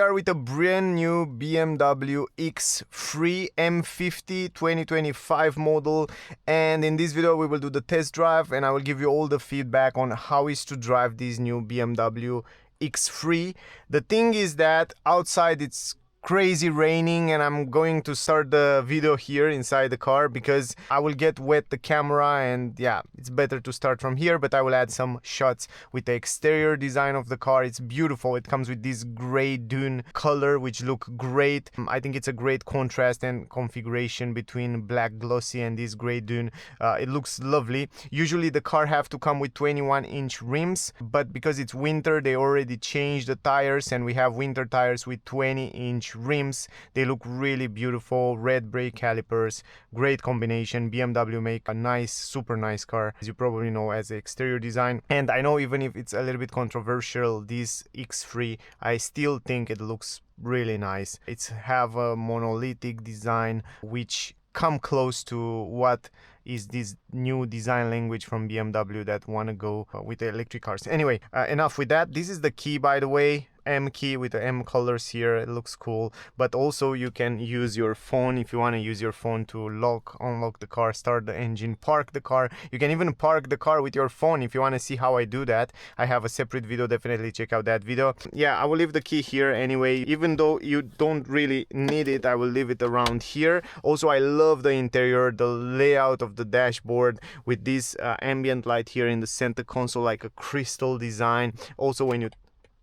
are with a brand new BMW X3 M50 2025 model, and in this video we will do the test drive and I will give you all the feedback on how is to drive this new BMW X3. The thing is that outside it's crazy raining and I'm going to start the video here inside the car because I will get wet the camera, and yeah, it's better to start from here, but I will add some shots with the exterior design of the car. It's beautiful. It comes with this gray dune color which look great. I think it's a great contrast and configuration between black glossy and this gray dune. It looks lovely. Usually the car have to come with 21-inch rims, but because it's winter they already changed the tires and we have winter tires with 20-inch rims. They look really beautiful. Red brake calipers, great combination. BMW make a nice, super nice car, as you probably know, as the exterior design. And I know even if it's a little bit controversial, this X3, I still think it looks really nice. It's have a monolithic design which come close to what is this new design language from BMW that want to go with the electric cars. Anyway, enough with that. This is the key, by the way. M key with the M colors here. It looks cool, but also you can use your phone if you want to use your phone to unlock the car, start the engine, park the car. You can even park the car with your phone if you want to see how I do that. I have a separate video, definitely check out that video. Yeah, I will leave the key here anyway, even though you don't really need it. I will leave it around here. Also, I love the interior, the layout of the dashboard with this ambient light here in the center console, like a crystal design. Also, when you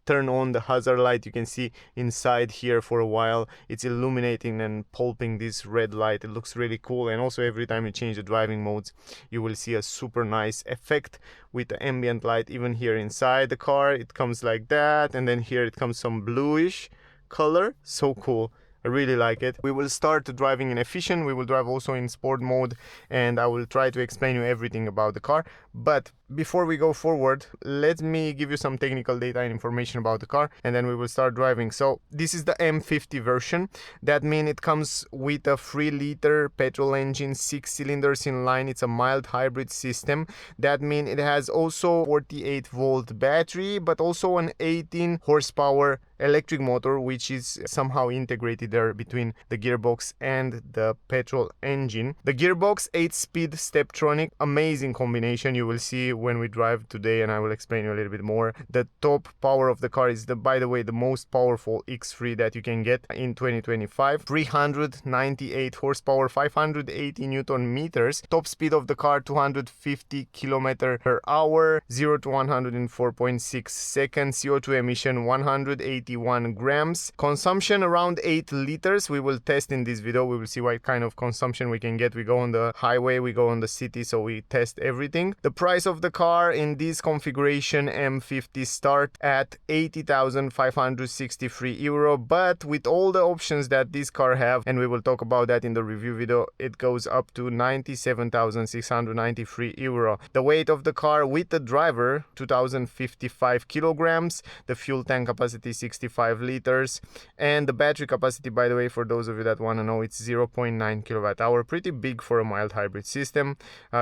turn on the hazard light, you can see inside here for a while it's illuminating and pulping this red light. It looks really cool, and also every time you change the driving modes you will see a super nice effect with the ambient light. Even here inside the car it comes like that, and then here it comes some bluish color. So cool. I really like it. We will start driving in efficient, we will drive also in sport mode, and I will try to explain you everything about the car. But before we go forward, let me give you some technical data and information about the car, and then we will start driving. So this is the M50 version. That means it comes with a 3-liter petrol engine, 6 cylinders in line. It's a mild hybrid system. That means it has also 48-volt battery, but also an 18 horsepower electric motor, which is somehow integrated there between the gearbox and the petrol engine. The gearbox 8-speed Steptronic, amazing combination. You will see when we drive today, and I will explain you a little bit more. The top power of the car is, by the way, the most powerful X3 that you can get in 2025. 398 horsepower, 580 newton meters. Top speed of the car 250 km per hour, 0 to 100 in 4.6 seconds. CO2 emission 181 grams. Consumption around 8 liters. We will test in this video. We will see what kind of consumption we can get. We go on the highway, we go on the city, so we test everything. The price of the car in this configuration M50 start at 80,563 euro, but with all the options that this car have, and we will talk about that in the review video, it goes up to 97,693 euro. The weight of the car with the driver 2055 kilograms. The fuel tank capacity 65 liters, and the battery capacity, by the way, for those of you that want to know, it's 0.9 kilowatt hour. Pretty big for a mild hybrid system.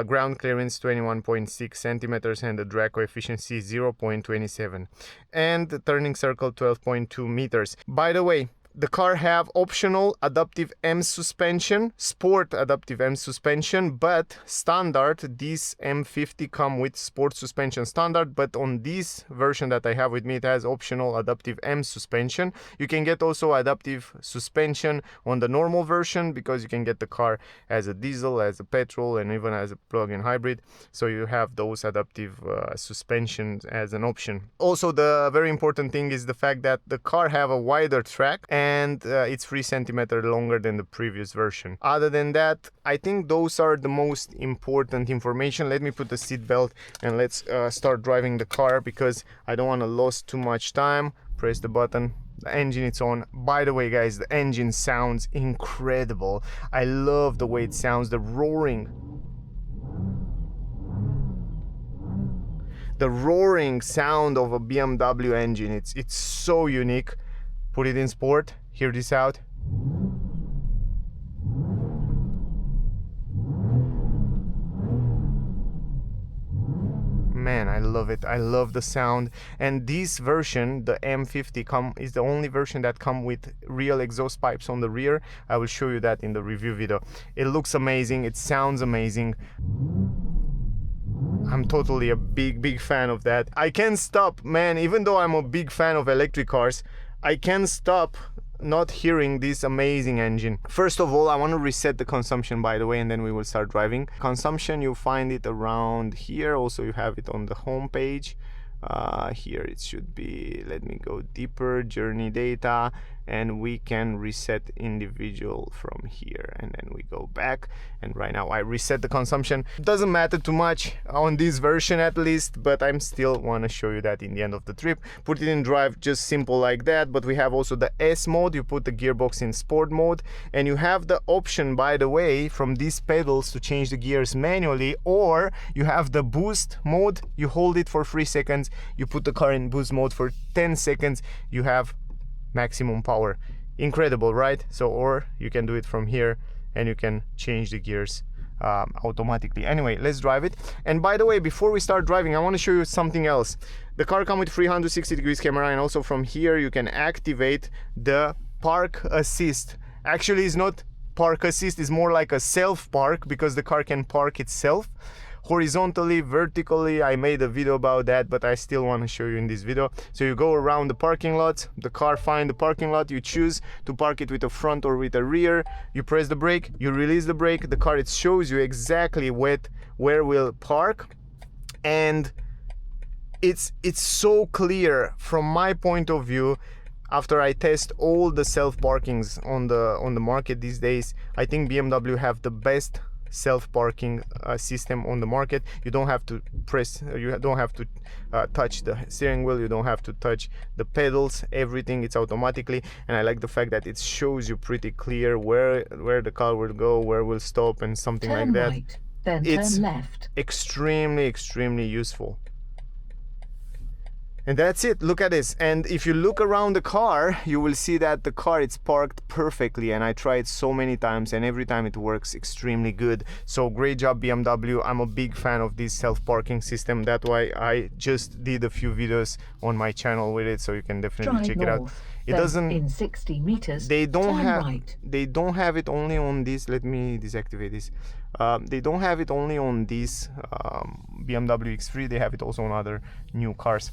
Ground clearance 21.6 centimeters, and the drag coefficient 0.27, and the turning circle 12.2 meters. By the way, the car have optional adaptive M suspension, sport adaptive M suspension, but standard, this M50 come with sport suspension standard, but on this version that I have with me, it has optional adaptive M suspension. You can get also adaptive suspension on the normal version, because you can get the car as a diesel, as a petrol, and even as a plug-in hybrid. So you have those adaptive suspensions as an option. Also, the very important thing is the fact that the car have a wider track, and it's 3 centimeters longer than the previous version. Other than that, I think those are the most important information. Let me put the seat belt and let's start driving the car, because I don't want to lose too much time. Press the button. The engine is on. By the way, guys, the engine sounds incredible. I love the way it sounds. The roaring sound of a BMW engine, it's so unique. Put it in sport, hear this out. man, I love it. I love the sound. And this version, the M50, is the only version that come with real exhaust pipes on the rear. I will show you that in the review video. It looks amazing, it sounds amazing. I'm totally a big fan of that. I can't stop, man, even though I'm a big fan of electric cars, I can't stop not hearing this amazing engine. First of all, I want to reset the consumption, by the way, and then we will start driving. Consumption, you find it around here. Also, you have it on the home page. Here it should be, let me go deeper, journey data, and we can reset individual from here, and then we go back, and right now I reset the consumption. Doesn't matter too much on this version at least, but I'm still want to show you that in the end of the trip. Put it in drive, just simple like that. But we have also the S mode, you put the gearbox in sport mode, and you have the option, by the way, from these pedals to change the gears manually, or you have the boost mode. You hold it for 3 seconds, you put the car in boost mode for 10 seconds, you have maximum power. Incredible, right? So, or you can do it from here and you can change the gears automatically. Anyway, let's drive it. And by the way, before we start driving, I want to show you something else. The car comes with 360 degrees camera, and also from here you can activate the park assist. Actually, it's not park assist, it's more like a self park, because the car can park itself horizontally, vertically. I made a video about that, but I still want to show you in this video. So you go around the parking lot, the car finds the parking lot, you choose to park it with a front or with a rear, you press the brake, you release the brake, the car, it shows you exactly where will park. And it's so clear from my point of view. After I test all the self parkings on the market these days, I think BMW have the best self-parking system on the market. You don't have to press, you don't have to touch the steering wheel, you don't have to touch the pedals, everything, it's automatically. And I like the fact that it shows you pretty clear where the car will go, where will stop, and something turn like that. Right, then it's turn left. extremely useful. And that's it, look at this. And if you look around the car, you will see that the car, it's parked perfectly, and I tried so many times, and every time it works extremely good. So great job, BMW. I'm a big fan of this self-parking system. That's why I just did a few videos on my channel with it, so you can definitely check it out. It doesn't, in 60 meters, they don't have it only on this. Let me deactivate this. They don't have it only on this BMW X3, they have it also on other new cars.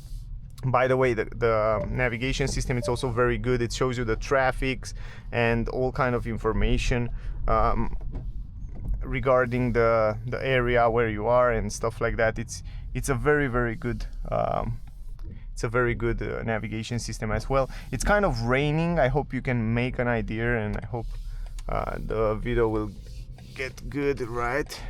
By the way, the navigation system, it's also very good. It shows you the traffics and all kind of information regarding the area where you are and stuff like that. It's a very good navigation system as well. It's kind of raining. I hope you can make an idea, and I hope the video will get good, right?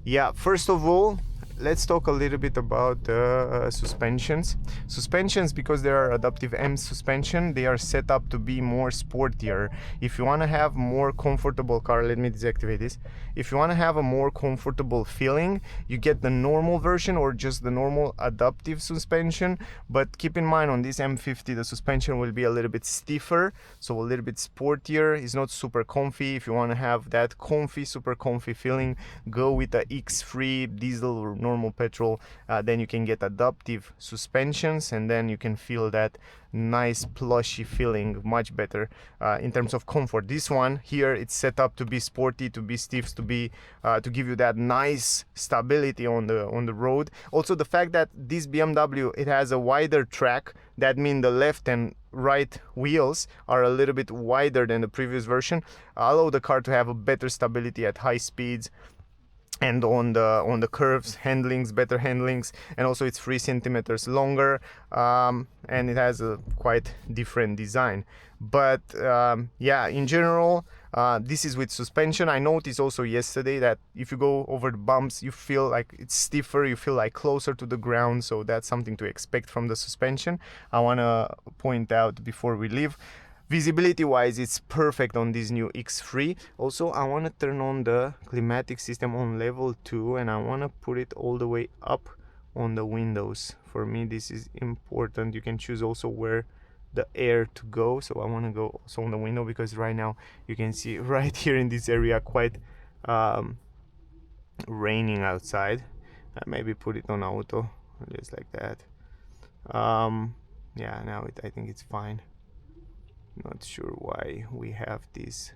Yeah, first of all, let's talk a little bit about the suspensions. Suspensions, because they are adaptive M suspension, they are set up to be more sportier. If you want to have more comfortable car, let me deactivate this. If you want to have a more comfortable feeling, you get the normal version or just the normal adaptive suspension. But keep in mind, on this M50, the suspension will be a little bit stiffer, so a little bit sportier. It's not super comfy. If you want to have that comfy, super comfy feeling, go with the X3 diesel or normal petrol. Then you can get adaptive suspensions, and then you can feel that nice plushy feeling much better in terms of comfort. This one here, it's set up to be sporty, to be stiff, to be to give you that nice stability on the road. Also, the fact that this BMW, it has a wider track, that means the left and right wheels are a little bit wider than the previous version, allow the car to have a better stability at high speeds and on the curves, better handlings, and also it's 3 centimeters longer, and it has a quite different design. But yeah, in general, this is with suspension. I noticed also yesterday that if you go over the bumps, you feel like it's stiffer, you feel like closer to the ground, so that's something to expect from the suspension. I want to point out before we leave, visibility wise, it's perfect on this new X3. Also, I want to turn on the climatic system on level 2, and I want to put it all the way up on the windows. For me, this is important. You can choose also where the air to go, so I want to go also on the window, because right now you can see right here in this area quite raining outside. Maybe put it on auto, just like that. Yeah, now I think it's fine. Not sure why we have this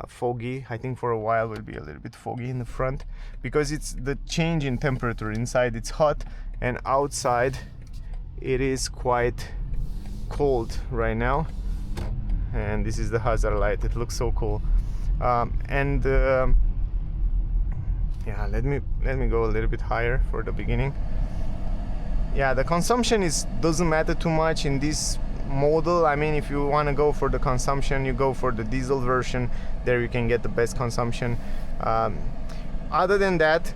foggy. I think for a while will be a little bit foggy in the front because it's the change in temperature. Inside it's hot and outside it is quite cold right now. And this is the hazard light. It looks so cool. Yeah, let me go a little bit higher for the beginning. Yeah, the consumption doesn't matter too much in this model. I mean, if you want to go for the consumption, you go for the diesel version. There you can get the best consumption. Other than that,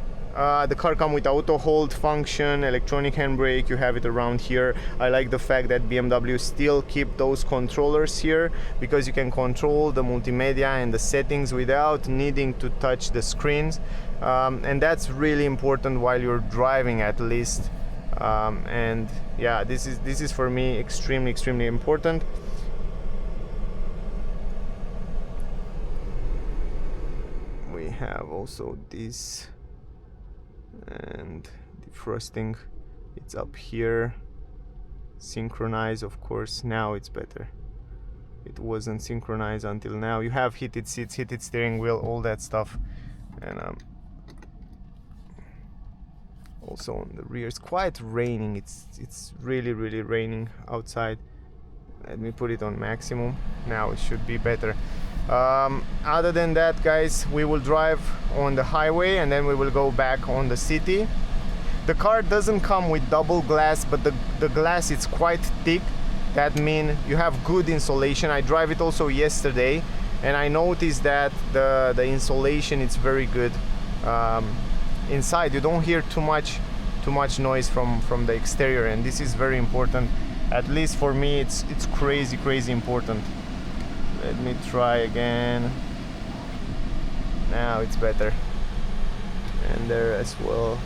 the car comes with auto hold function, electronic handbrake. You have it around here. I like the fact that BMW still keep those controllers here because you can control the multimedia and the settings without needing to touch the screens, and that's really important while you're driving, at least. And yeah, this is for me extremely important. We have also this, and defrosting, it's up here. Synchronize, of course. Now it's better. It wasn't synchronized until now. You have heated seats, heated steering wheel, all that stuff. And also on the rear, it's quite raining. It's really raining outside. Let me put it on maximum. Now it should be better. Other than that, guys, we will drive on the highway and then we will go back on the city. The car doesn't come with double glass, but the glass is quite thick. That means you have good insulation. I drive it also yesterday and I noticed that the insulation is very good. Inside you don't hear too much noise from the exterior, and this is very important. At least for me, it's crazy important. Let me try again. Now it's better, and there as well,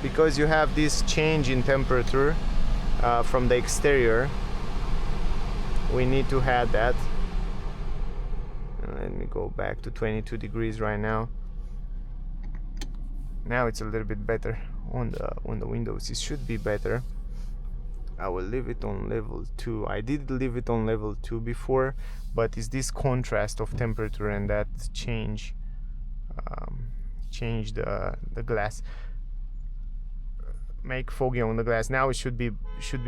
because you have this change in temperature from the exterior. We need to have that. Let me go back to 22 degrees right now. Now it's a little bit better on the windows. It should be better. I will leave it on level 2. I did leave it on level 2 before, but it's this contrast of temperature and that change the glass, make foggy on the glass. Now it should be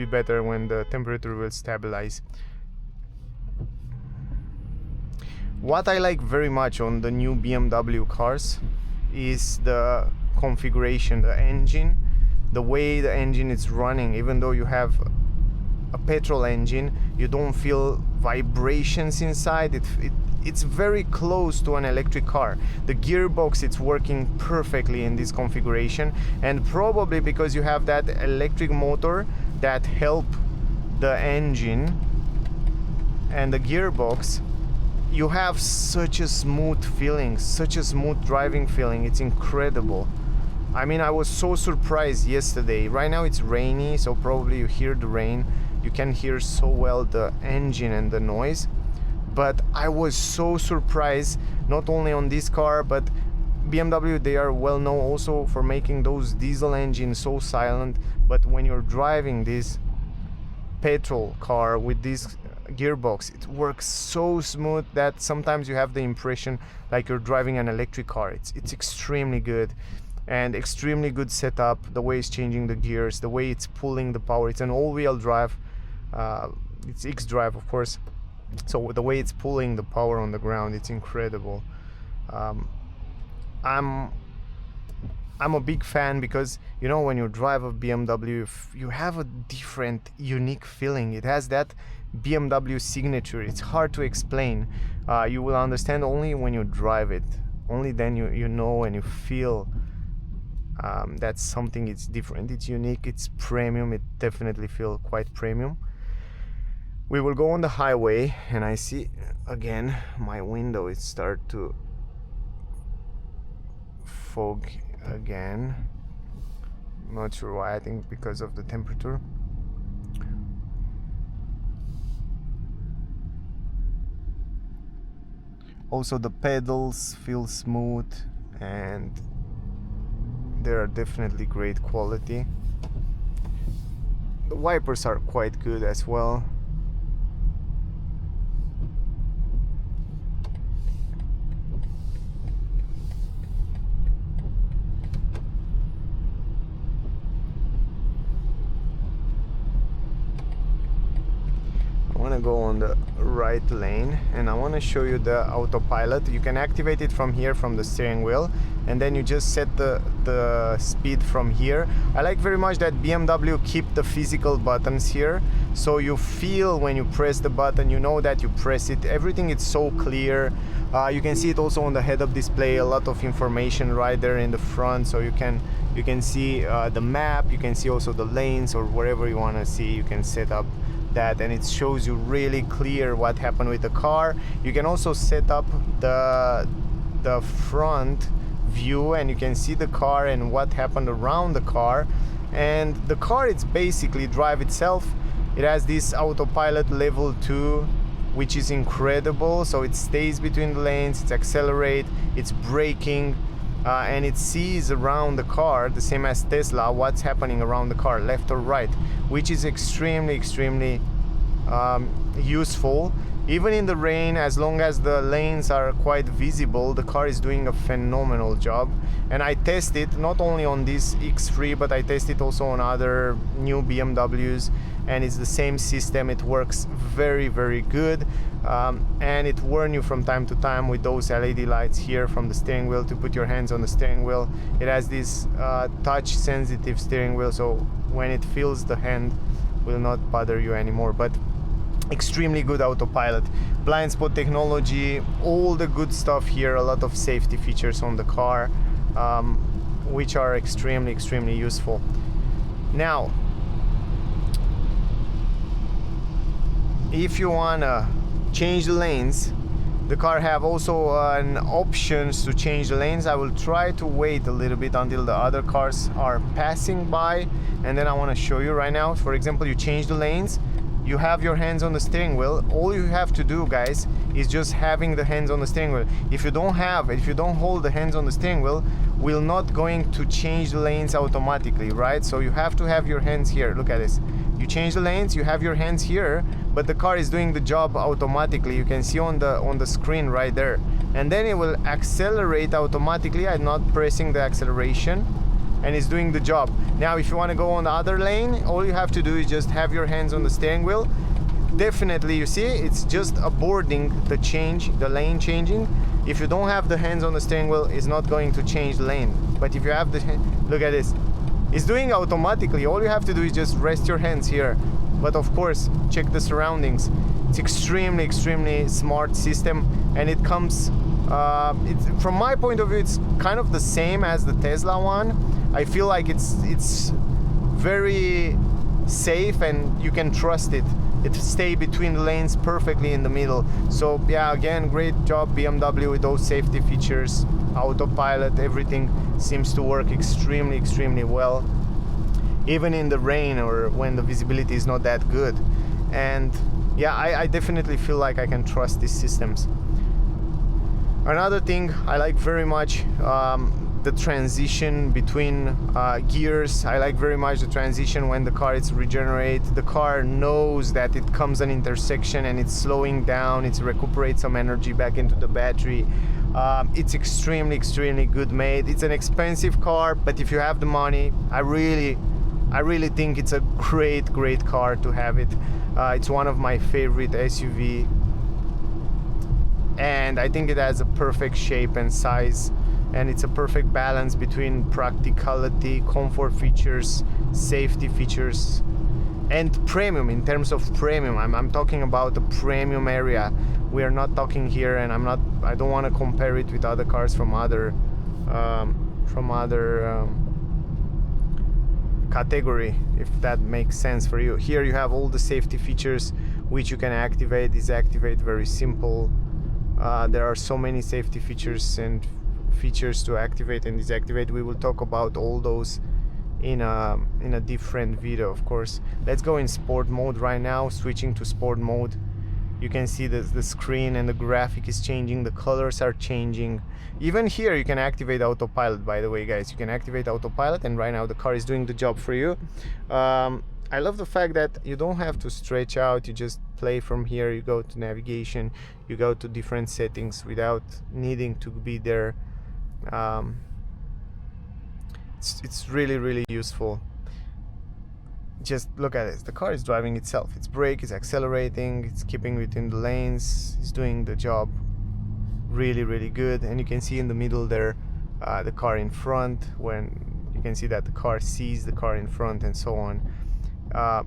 better when the temperature will stabilize. What I like very much on the new BMW cars is the configuration, the engine, the way the engine is running. Even though you have a petrol engine, you don't feel vibrations inside. It's very close to an electric car. The gearbox, it's working perfectly in this configuration, and probably because you have that electric motor that help the engine and the gearbox, you have such a smooth feeling, such a smooth driving feeling. It's incredible. I mean, I was so surprised yesterday. Right now it's rainy, so probably you hear the rain. You can hear so well the engine and the noise. But I was so surprised, not only on this car, but BMW, they are well known also for making those diesel engines so silent. But when you're driving this petrol car with this gearbox, it works so smooth that sometimes you have the impression like you're driving an electric car. It's extremely good, and extremely good setup. The way it's changing the gears, the way it's pulling the power. It's an all-wheel drive. It's xDrive, of course. So the way it's pulling the power on the ground, it's incredible. I'm a big fan because, you know, when you drive a BMW, you have a different, unique feeling. It has that BMW signature. It's hard to explain. You will understand only when you drive it. Only then you know and you feel that something is different. It's unique. It's premium. It definitely feels quite premium. We will go on the highway, and I see again my window is start to fog again. Not sure why. I think because of the temperature. Also the pedals feel smooth and they are definitely great quality. The wipers are quite good as well. I want to go on the right lane and I want to show you the autopilot. You can activate it from here, from the steering wheel, and then you just set the speed from here. I like very much that BMW keep the physical buttons here, so you feel when you press the button, you know that you press it. Everything is so clear. You can see it also on the head-up display, a lot of information right there in the front, so you can see the map, you can see also the lanes or wherever you want to see. You can set up that and it shows you really clear what happened with the car. You can also set up the front view and you can see the car and what happened around the car. And the car, it's basically drive itself. It has this autopilot level 2, which is incredible. So it stays between the lanes, it's accelerate, it's braking, and it sees around the car, the same as Tesla, what's happening around the car, left or right, which is extremely useful. Even in the rain, as long as the lanes are quite visible, the car is doing a phenomenal job. And I test it not only on this X3, but I test it also on other new BMWs, and it's the same system. It works very good, and it warns you from time to time with those LED lights here from the steering wheel to put your hands on the steering wheel. It has this touch sensitive steering wheel, so when it feels the hand will not bother you anymore. But extremely good autopilot, blind spot technology, all the good stuff here, a lot of safety features on the car, which are extremely useful. Now, if you wanna change the lanes, the car have also an options to change the lanes. I will try to wait a little bit until the other cars are passing by, and then I want to show you right now. For example, you change the lanes, you have your hands on the steering wheel. All you have to do, guys, is just having the hands on the steering wheel. If you don't hold the hands on the steering wheel, we're not going to change the lanes automatically, right? So you have to have your hands here. Look at this. You change the lanes, you have your hands here, but the car is doing the job automatically. You can see on the screen right there. And then it will accelerate automatically. I'm not pressing the acceleration, and it's doing the job. Now, if you want to go on the other lane, all you have to do is just have your hands on the steering wheel. Definitely, you see, it's just aborting the lane changing. If you don't have the hands on the steering wheel, it's not going to change the lane. But if you have look at this. It's doing automatically. All you have to do is just rest your hands here. But of course, check the surroundings. It's extremely smart system, and it comes from my point of view, it's kind of the same as the Tesla one. I feel like it's very safe and you can trust it. It stays between the lanes perfectly in the middle. So yeah, again, great job BMW with those safety features, autopilot, everything seems to work extremely well, even in the rain or when the visibility is not that good. And yeah, I definitely feel like I can trust these systems. Another thing I like very much, the transition between gears. I like very much the transition when the car is regenerate. The car knows that it comes an intersection and it's slowing down, it's recuperates some energy back into the battery. It's extremely good made. It's an expensive car, but if you have the money, I really think it's a great car to have it. It's one of my favorite SUV, and I think it has a perfect shape and size, and it's a perfect balance between practicality, comfort features, safety features, and premium. In terms of premium, I'm talking about the premium area. We are not talking here, and I don't want to compare it with other cars from other category, if that makes sense for you. Here you have all the safety features which you can activate, disactivate, very simple. There are so many safety features and features to activate and deactivate. We will talk about all those in a different video, of course. Let's go in sport mode right now, switching to sport mode. You can see the screen and the graphic is changing, the colors are changing. Even here you can activate autopilot, by the way, guys. You can activate autopilot, and right now the car is doing the job for you. I love the fact that you don't have to stretch out. You just play from here. You go to navigation, you go to different settings without needing to be there. It's really useful. Just look at it. The car is driving itself. It's brake, it's accelerating, it's keeping within the lanes, it's doing the job really good. And you can see in the middle there the car in front, when you can see that the car sees the car in front and so on.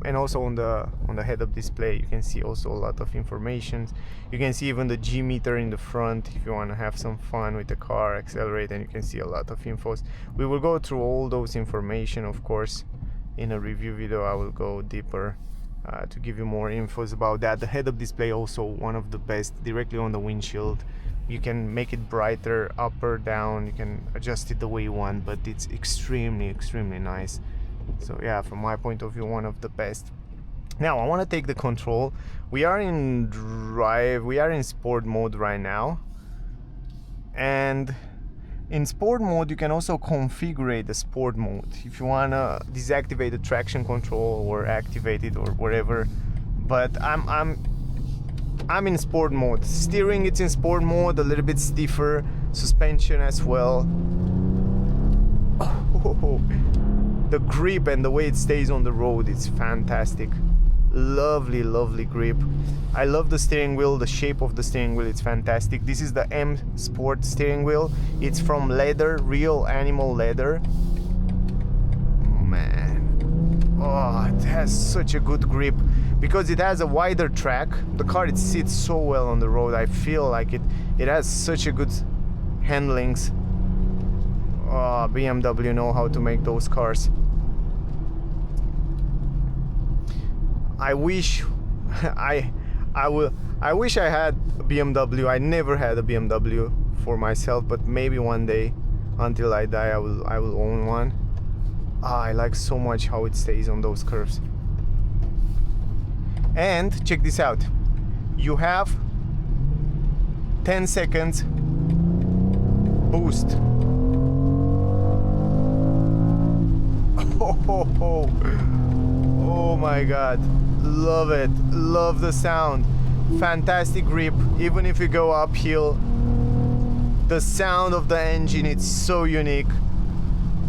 And also on the head-up display you can see also a lot of information. You can see even the G meter in the front if you want to have some fun with the car, accelerate, and you can see a lot of infos. We will go through all those information, of course. In a review video I will go deeper to give you more infos about that. The head-up display also one of the best, directly on the windshield. You can make it brighter, up or down, you can adjust it the way you want, but it's extremely nice. So yeah, from my point of view, one of the best. Now I want to take the control. We are in drive, we are in sport mode right now, and in sport mode you can also configure the sport mode if you want to deactivate the traction control or activate it or whatever. But I'm in sport mode. Steering, it's in sport mode, a little bit stiffer, suspension as well. Oh, the grip and the way it stays on the road, it's fantastic. Lovely grip. I love the steering wheel, the shape of the steering wheel, it's fantastic. This is the M Sport steering wheel. It's from leather, real animal leather. Oh man, oh, it has such a good grip because it has a wider track. The car, it sits so well on the road. I feel like it has such a good handlings. Oh, BMW know how to make those cars. I wish I wish I had a BMW. I never had a BMW for myself, but maybe one day, until I die, I will own one. I like so much how it stays on those curves. And check this out. You have 10 seconds boost. Oh my god. Love it. Love the sound. Fantastic grip. Even if you go uphill, the sound of the engine, it's so unique.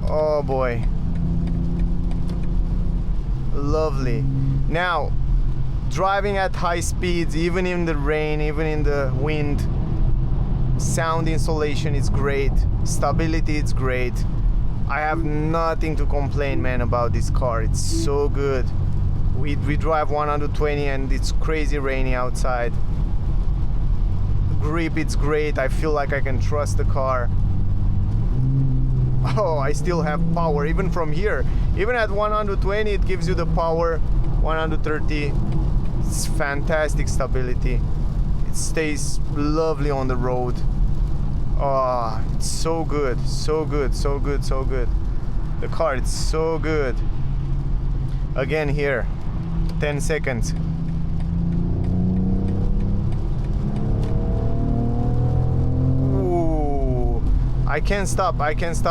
Oh boy. Lovely. Now, driving at high speeds, even in the rain, even in the wind, sound insulation is great. Stability, it's great. I have nothing to complain, man, about this car. It's so good. We drive 120 and it's crazy rainy outside. Grip, it's great. I feel like I can trust the car. Oh, I still have power even from here. Even at 120 it gives you the power. 130, it's fantastic stability. It stays lovely on the road. Oh, it's so good, so good. The car, it's so good. Again here, 10 seconds. Ooh, I can't stop,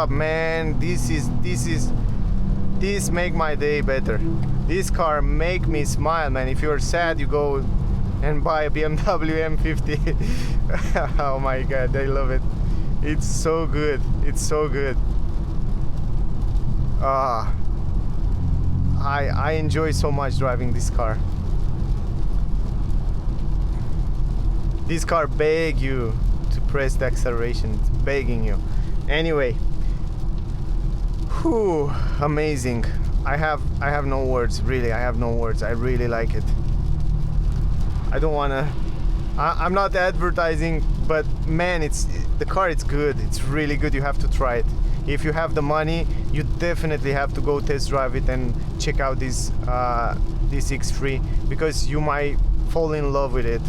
man. This make my day better. This car make me smile, man. If you're sad, you go and buy a BMW M50. Oh my god, I love it. It's so good. It's so good. I enjoy so much driving this car. This car beg you to press the acceleration. It's begging you. Anyway, whew, amazing. I have no words, really. I have no words. I really like it. I don't wanna. I'm not advertising, but man, the car. It's good. It's really good. You have to try it. If you have the money, you definitely have to go test drive it and check out this X3, because you might fall in love with it.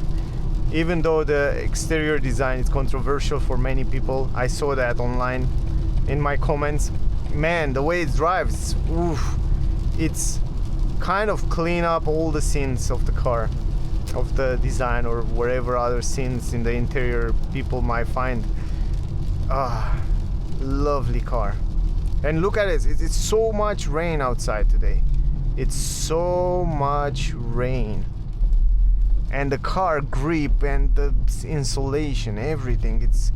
Even though the exterior design is controversial for many people, I saw that online in my comments. Man, the way it drives, oof, it's kind of clean up all the sins of the car. of the design or whatever other scenes in the interior people might find. Lovely car. And look at it, it's so much rain outside today. It's so much rain. And the car grip and the insulation, everything, it's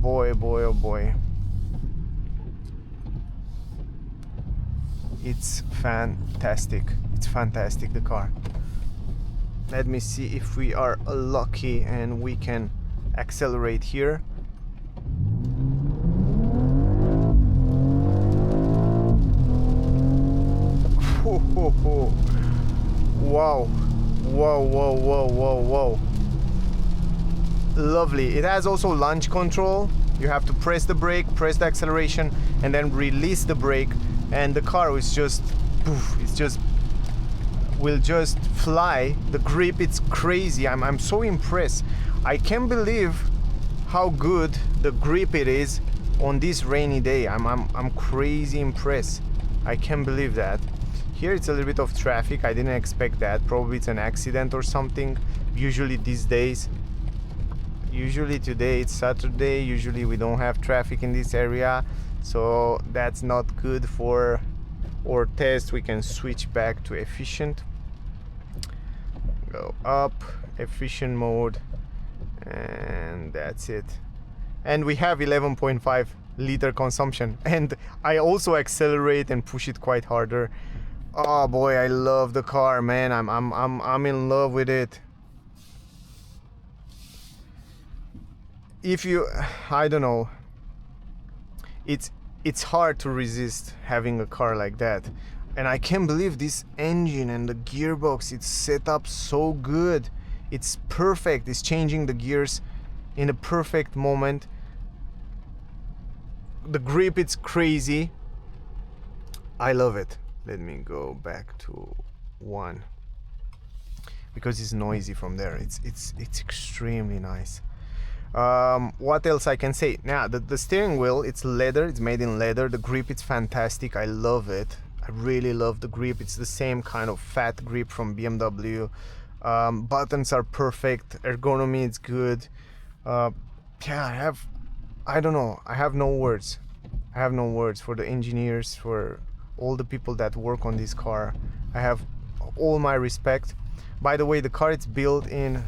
boy, oh boy. It's fantastic. It's fantastic, the car. Let me see if we are lucky and we can accelerate here. Wow. Whoa. Lovely. It has also launch control. You have to press the brake, press the acceleration, and then release the brake, and the car is just poof, will just fly. The grip, it's crazy. I'm so impressed. I can't believe how good the grip it is on this rainy day. I'm crazy impressed. I can't believe that. Here it's a little bit of traffic. I didn't expect that. Probably it's an accident or something. Usually these days, usually today it's Saturday, usually we don't have traffic in this area, so that's not good for our test. We can switch back to efficient, go up, efficient mode, and that's it. And we have 11.5 liter consumption, and I also accelerate and push it quite harder. Oh boy, I love the car, man. I'm in love with it. If you, I don't know, it's hard to resist having a car like that. And I can't believe this engine and the gearbox, it's set up so good. It's perfect. It's changing the gears in a perfect moment. The grip, it's crazy. I love it. Let me go back to 1 because it's noisy from there. It's extremely nice. What else I can say? Now the steering wheel, it's leather. It's made in leather. The grip, it's fantastic. I love it. I really love the grip. It's the same kind of fat grip from BMW. Buttons are perfect. Ergonomy, it's good. Yeah, I don't know. I have no words. I have no words for the engineers, for all the people that work on this car. I have all my respect. By the way, the car, it's built in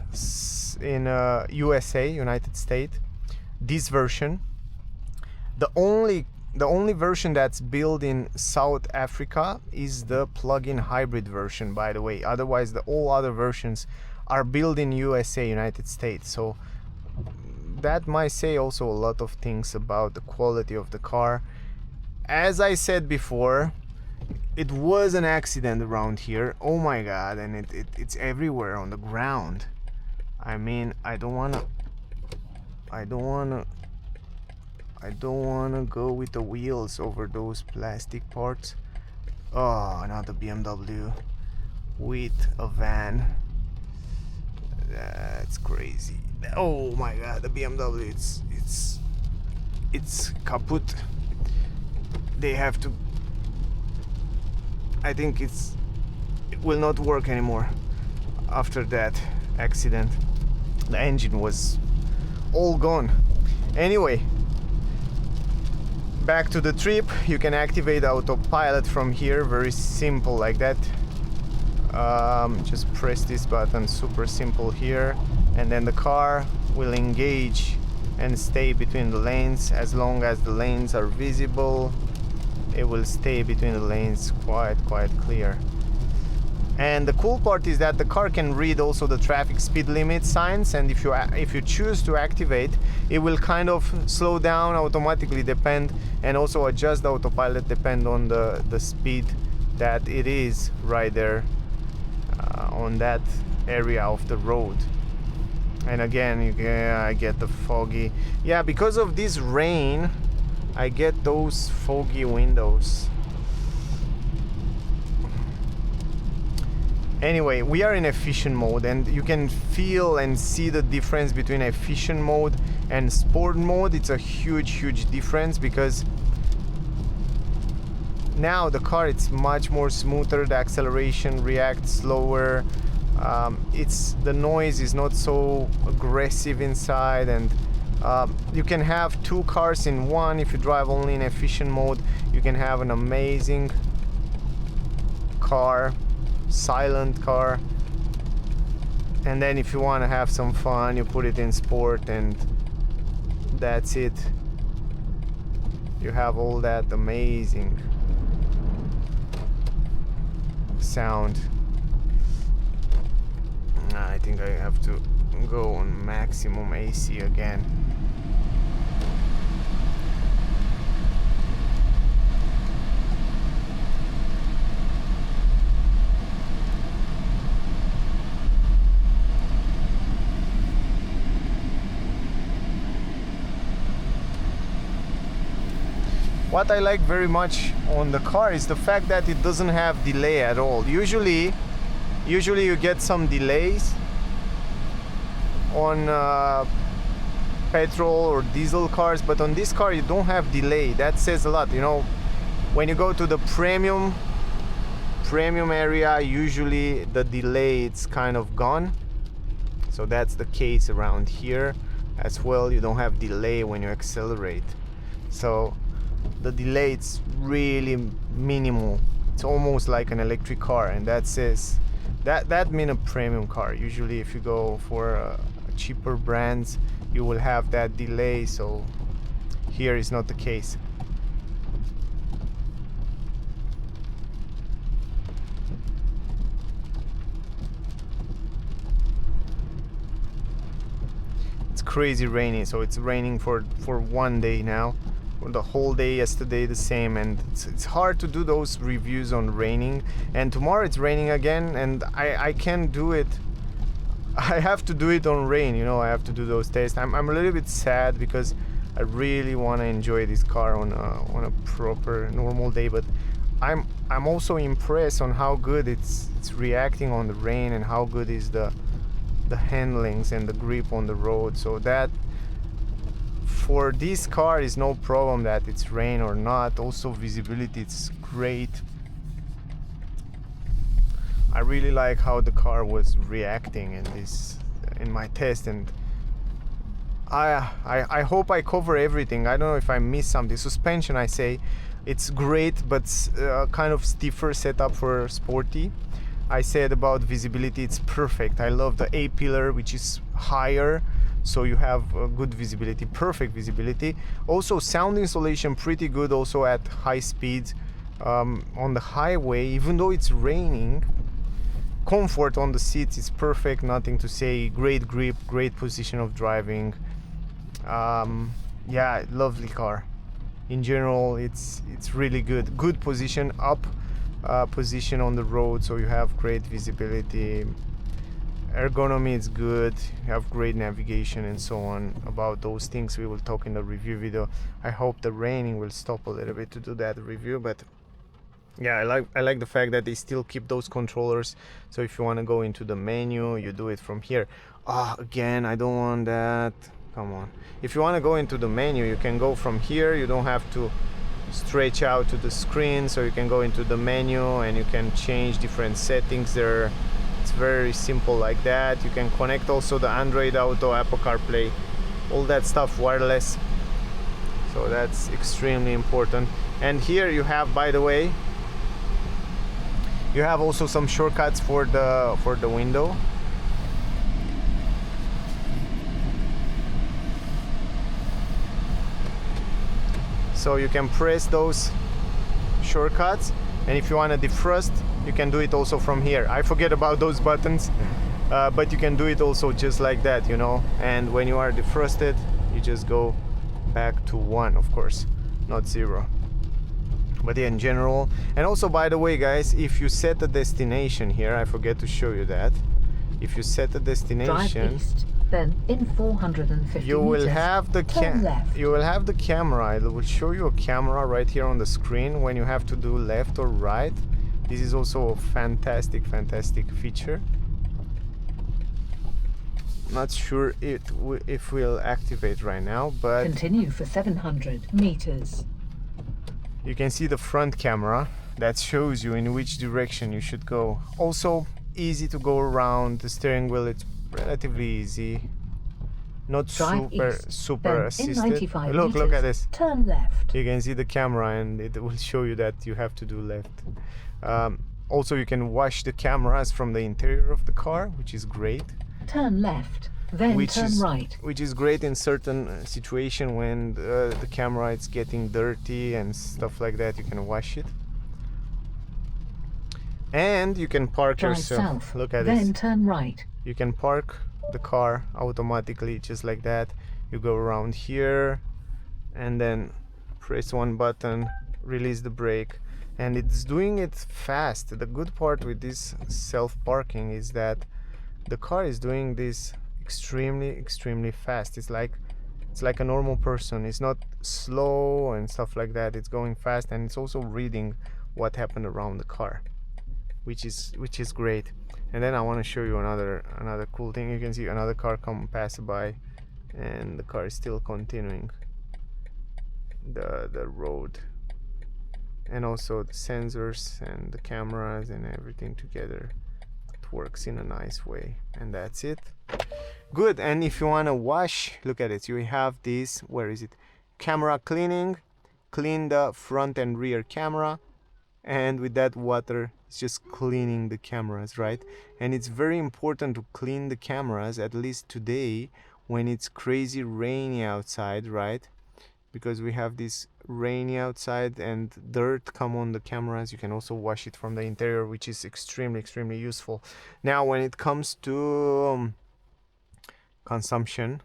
USA, United States. This version, the only version that's built in South Africa is the plug-in hybrid version, by the way. Otherwise, all other versions are built in USA, United States. So that might say also a lot of things about the quality of the car. As I said before, it was an accident around here. Oh my god, and it's everywhere on the ground. I mean, I don't wanna go with the wheels over those plastic parts. Oh, another BMW with a van. That's crazy. Oh my god, the BMW, it's kaput. They have to, I think it will not work anymore after that accident. The engine was all gone. Anyway, back to the trip. You can activate Autopilot from here, very simple like that. Just press this button, super simple here, and then the car will engage and stay between the lanes. As long as the lanes are visible, it will stay between the lanes quite clear. And the cool part is that the car can read also the traffic speed limit signs, and if you choose to activate, it will kind of slow down automatically, depend, and also adjust the Autopilot depend on the speed that it is right there on that area of the road. And again, I get the foggy, yeah, because of this rain I get those foggy windows. Anyway, we are in efficient mode, and you can feel and see the difference between efficient mode and sport mode. It's a huge difference, because now the car, it's much more smoother. The acceleration reacts slower. the noise is not so aggressive inside, and you can have two cars in one. If you drive only in efficient mode, you can have an amazing car, silent car, and then if you want to have some fun, you put it in sport, and that's it. You have all that amazing sound. I think I have to go on maximum AC again. What I like very much on the car is the fact that it doesn't have delay at all. Usually you get some delays on petrol or diesel cars, but on this car you don't have delay. That says a lot. You know, when you go to the premium area, usually the delay it's kind of gone. So that's the case around here as well. You don't have delay when you accelerate. So the delay it's really minimal. It's almost like an electric car, and that says that means a premium car. Usually if you go for cheaper brands, you will have that delay, so here is not the case. It's crazy rainy, so it's raining for 1 day now. The whole day yesterday the same, and it's hard to do those reviews on raining, and tomorrow it's raining again, and I can't do it. I have to do it on rain, you know. I have to do those tests. I'm a little bit sad because I really want to enjoy this car on a proper normal day, but I'm also impressed on how good it's reacting on the rain, and how good is the handlings and the grip on the road. So that for this car is no problem that it's rain or not. Also visibility, it's great. I really like how the car was reacting in my test, and I hope I cover everything. I don't know if I missed something. Suspension, I say it's great, but kind of stiffer setup for sporty. I said about visibility, it's perfect. I love the A pillar, which is higher, so you have good visibility, perfect visibility. Also sound insulation pretty good also at high speeds on the highway, even though it's raining. Comfort on the seats is perfect, nothing to say. Great grip, great position of driving. Yeah, lovely car. In general, it's really good position, up position on the road, so you have great visibility. Ergonomy is good, you have great navigation and so on. About those things we will talk in the review video. I hope the raining will stop a little bit to do that review, but yeah, I like the fact that they still keep those controllers, so if you want to go into the menu, you do it from here. Again, I don't want that. Come on. If you want to go into the menu, you can go from here. You don't have to stretch out to the screen, so you can go into the menu and you can change different settings there. It's very simple like that. You can connect also the Android Auto, Apple CarPlay, all that stuff wireless, so that's extremely important. And here you have, by the way, you have also some shortcuts for the window. So you can press those shortcuts, and if you want to defrost, you can do it also from here. I forget about those buttons, but you can do it also just like that, you know. And when you are defrosted, you just go back to 1, of course, not 0. But yeah, in general. And also, by the way, guys, if you set a destination here, I forget to show you that. If you set a destination, drive east, then in 450 you will meters, have the camera. It will show you a camera right here on the screen when you have to do left or right. This is also a fantastic feature. Not sure if we'll activate right now, but continue for 700 meters. You can see the front camera that shows you in which direction you should go. Also, easy to go around. The steering wheel, it's relatively easy. Not Drive east, super then assisted. in 95 Look meters, at this. turn left. You can see the camera and it will show you that you have to do left. Also, you can watch the cameras from the interior of the car, which is great. Turn left, then turn right. Which is great in certain situation when the camera is getting dirty and stuff like that. You can wash it. And you can park Drive yourself. south, Look at then this. turn right. You can park the car automatically just like that. You go around here and then press one button, release the brake, and it's doing it fast. The good part with this self-parking is that the car is doing this extremely fast. It's like a normal person. It's not slow and stuff like that. It's going fast, and it's also reading what happened around the car, which is great. And then I want to show you another cool thing. You can see another car pass by, and the car is still continuing the road. And also the sensors and the cameras and everything together, it works in a nice way. And that's it. Good. And if you want to wash, look at it. You have this, where is it? Camera cleaning. Clean the front and rear camera, and with that water it's just cleaning the cameras, right? And it's very important to clean the cameras, at least today when it's crazy rainy outside, right? Because we have this rainy outside and dirt come on the cameras. You can also wash it from the interior, which is extremely useful. Now when it comes to consumption,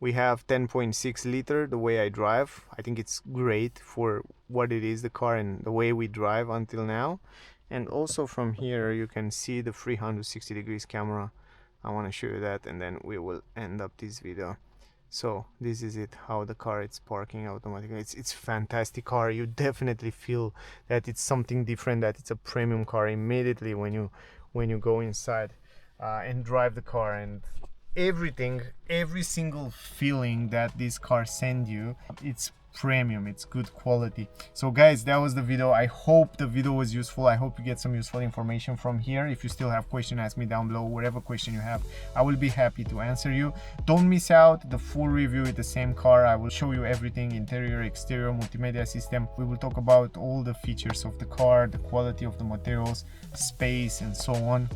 we have 10.6 liter, the way I drive. I think it's great for what it is, the car, and the way we drive until now. And also from here you can see the 360 degrees camera. I want to show you that, and then we will end up this video. So this is it, how the car is parking automatically. It's fantastic car. You definitely feel that it's something different, that it's a premium car immediately when you go inside and drive the car. And every single feeling that this car sends you, it's premium, it's good quality. So guys, that was the video. I hope the video was useful. I hope you get some useful information from here. If you still have questions, ask me down below. Whatever question you have, I will be happy to answer you. Don't miss out the full review with the same car. I will show you everything, interior, exterior, multimedia system. We will talk about all the features of the car, the quality of the materials, space, and so on.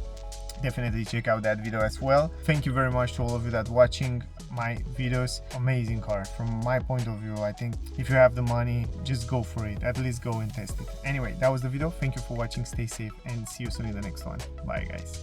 Definitely check out that video as well. Thank you very much to all of you that watching my videos. Amazing car from my point of view. I think if you have the money, just go for it. At least go and test it. Anyway, that was the video. Thank you for watching. Stay safe and see you soon in the next one. Bye guys.